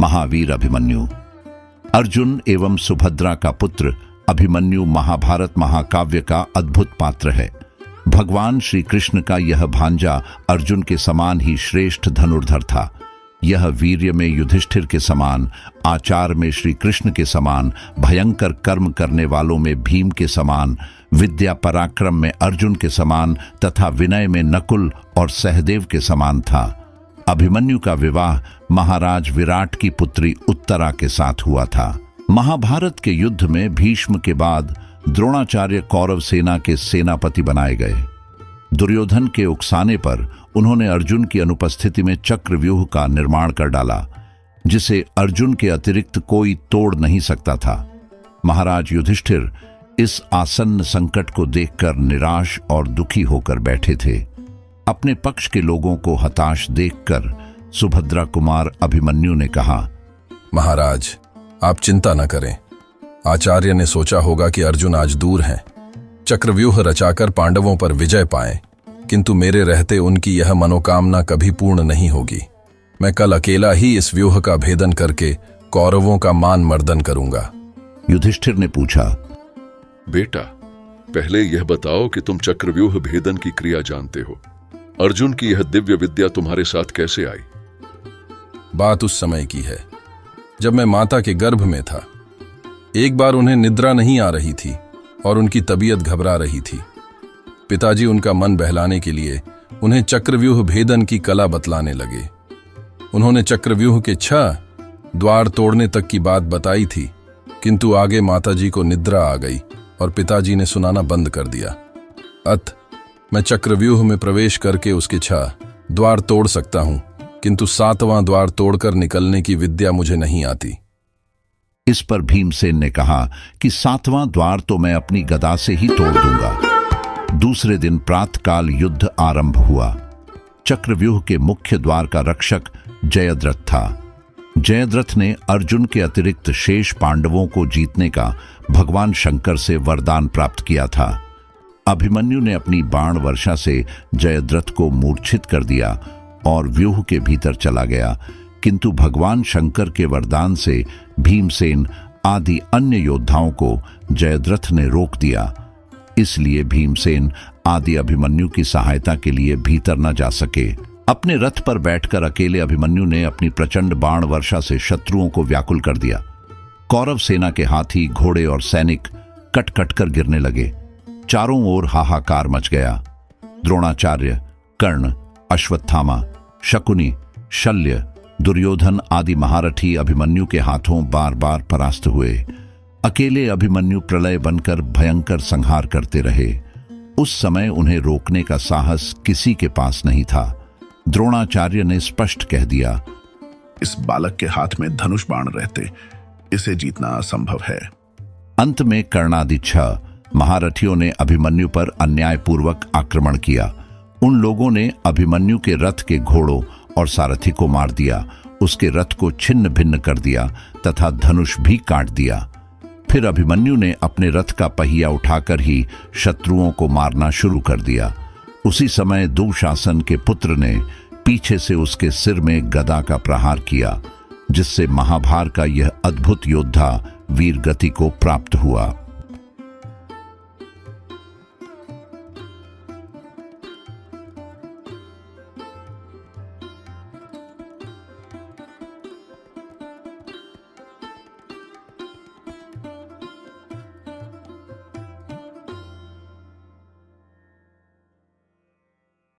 महावीर अभिमन्यु। अर्जुन एवं सुभद्रा का पुत्र अभिमन्यु महाभारत महाकाव्य का अद्भुत पात्र है। भगवान श्री कृष्ण का यह भांजा अर्जुन के समान ही श्रेष्ठ धनुर्धर था। यह वीर्य में युधिष्ठिर के समान, आचार में श्री कृष्ण के समान, भयंकर कर्म करने वालों में भीम के समान, विद्या पराक्रम में अर्जुन के समान तथा विनय में नकुल और सहदेव के समान था। अभिमन्यु का विवाह महाराज विराट की पुत्री उत्तरा के साथ हुआ था। महाभारत के युद्ध में भीष्म के बाद द्रोणाचार्य कौरव सेना के सेनापति बनाए गए। दुर्योधन के उकसाने पर उन्होंने अर्जुन की अनुपस्थिति में चक्रव्यूह का निर्माण कर डाला, जिसे अर्जुन के अतिरिक्त कोई तोड़ नहीं सकता था। महाराज युधिष्ठिर इस आसन्न संकट को देखकर निराश और दुखी होकर बैठे थे। अपने पक्ष के लोगों को हताश देखकर सुभद्रा कुमार अभिमन्यु ने कहा, महाराज, आप चिंता न करें। आचार्य ने सोचा होगा कि अर्जुन आज दूर हैं, चक्रव्यूह रचाकर पांडवों पर विजय पाएं, किंतु मेरे रहते उनकी यह मनोकामना कभी पूर्ण नहीं होगी। मैं कल अकेला ही इस व्यूह का भेदन करके कौरवों का मान मर्दन करूंगा। युधिष्ठिर ने पूछा, बेटा, पहले यह बताओ कि तुम चक्रव्यूह भेदन की क्रिया जानते हो। अर्जुन की यह दिव्य विद्या तुम्हारे साथ कैसे आई? बात उस समय की है जब मैं माता के गर्भ में था। एक बार उन्हें निद्रा नहीं आ रही थी और उनकी तबीयत घबरा रही थी। पिताजी उनका मन बहलाने के लिए उन्हें चक्रव्यूह भेदन की कला बतलाने लगे। उन्होंने चक्रव्यूह के 6 द्वार तोड़ने तक की बात बताई थी, किंतु आगे माताजी को निद्रा आ गई और पिताजी ने सुनाना बंद कर दिया। अत मैं चक्रव्यूह में प्रवेश करके उसके 6 द्वार तोड़ सकता हूं, किंतु 7वां द्वार तोड़कर निकलने की विद्या मुझे नहीं आती। इस पर भीमसेन ने कहा कि 7वां द्वार तो मैं अपनी गदा से ही तोड़ दूंगा। दूसरे दिन प्रातःकाल युद्ध आरंभ हुआ। चक्रव्यूह के मुख्य द्वार का रक्षक जयद्रथ था। जयद्रथ ने अर्जुन के अतिरिक्त शेष पांडवों को जीतने का भगवान शंकर से वरदान प्राप्त किया था। अभिमन्यु ने अपनी बाण वर्षा से जयद्रथ को मूर्छित कर दिया और व्यूह के भीतर चला गया, किंतु भगवान शंकर के वरदान से भीमसेन आदि अन्य योद्धाओं को जयद्रथ ने रोक दिया। इसलिए भीमसेन आदि अभिमन्यु की सहायता के लिए भीतर न जा सके। अपने रथ पर बैठकर अकेले अभिमन्यु ने अपनी प्रचंड बाण वर्षा से शत्रुओं को व्याकुल कर दिया। कौरव सेना के हाथी, घोड़े और सैनिक कट कट कर गिरने लगे। चारों ओर हाहाकार मच गया। द्रोणाचार्य, कर्ण, अश्वत्थामा, शकुनी, शल्य, दुर्योधन आदि महारथी अभिमन्यु के हाथों बार बार परास्त हुए। अकेले अभिमन्यु प्रलय बनकर भयंकर संहार करते रहे। उस समय उन्हें रोकने का साहस किसी के पास नहीं था। द्रोणाचार्य ने स्पष्ट कह दिया, इस बालक के हाथ में धनुष बाण रहते इसे जीतना असंभव है। अंत में कर्णादि 6 महारथियों ने अभिमन्यु पर अन्यायपूर्वक आक्रमण किया। उन लोगों ने अभिमन्यु के रथ के घोड़ों और सारथी को मार दिया, उसके रथ को छिन्न भिन्न कर दिया तथा धनुष भी काट दिया। फिर अभिमन्यु ने अपने रथ का पहिया उठाकर ही शत्रुओं को मारना शुरू कर दिया। उसी समय दुशासन के पुत्र ने पीछे से उसके सिर में गदा का प्रहार किया, जिससे महाभार का यह अद्भुत योद्धा वीरगति को प्राप्त हुआ।